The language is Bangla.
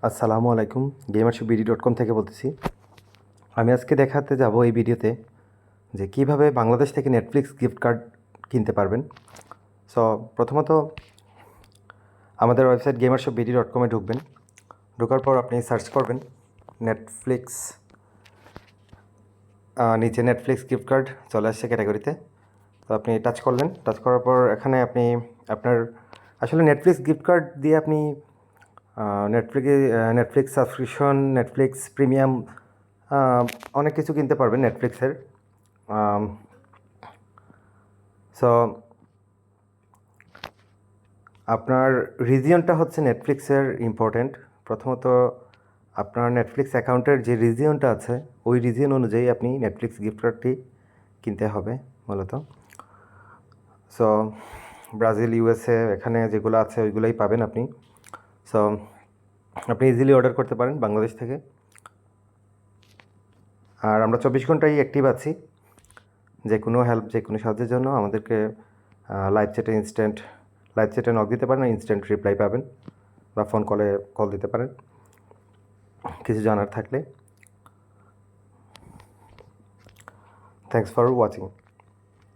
আসসালামু আলাইকুম, gamershopbd.com থেকে বলতেছি। আমি আজকে দেখাতে যাব এই ভিডিওতে যে কিভাবে বাংলাদেশ থেকে নেটফ্লিক্স গিফট কার্ড কিনতে পারবেন। সো প্রথমত আমাদের ওয়েবসাইট gamershopbd.com-এ ঢুকবেন। ঢোকার পর আপনি সার্চ করবেন নেটফ্লিক্স, নিচে নেটফ্লিক্স গিফট কার্ড চলে আসছে ক্যাটাগরিতে। তো আপনি টাচ করলেন, টাচ করার পর এখানে আপনি আপনার আসলে নেটফ্লিক্স গিফট কার্ড দিয়ে আপনি নেটফ্লিক্স সাবস্ক্রিপশন, নেটফ্লিক্স প্রিমিয়াম অনেক কিছু কিনতে পারবেন নেটফ্লিক্সের। সো আপনার রিজিয়নটা হচ্ছে নেটফ্লিক্সের ইম্পর্ট্যান্ট। প্রথমত আপনার নেটফ্লিক্স অ্যাকাউন্টের যে রিজিয়নটা আছে ওই রিজিয়ন অনুযায়ী আপনি নেটফ্লিক্স গিফট কার্ডটি কিনতে হবে মূলত। সো ব্রাজিল, ইউএসএ এখানে যেগুলো আছে ওইগুলোই পাবেন আপনি। সো আপনি ইজিলি অর্ডার করতে পারেন বাংলাদেশ থেকে। আর আমরা 24 ঘন্টাই অ্যাক্টিভ আছি। যে কোনো হেল্প, যে কোনো সাহায্যের জন্য আমাদেরকে লাইভ চ্যাটে নক দিতে পারেন, ইনস্ট্যান্ট রিপ্লাই পাবেন, বা ফোন কল দিতে পারেন কিছু জানার থাকলে। Thanks for watching.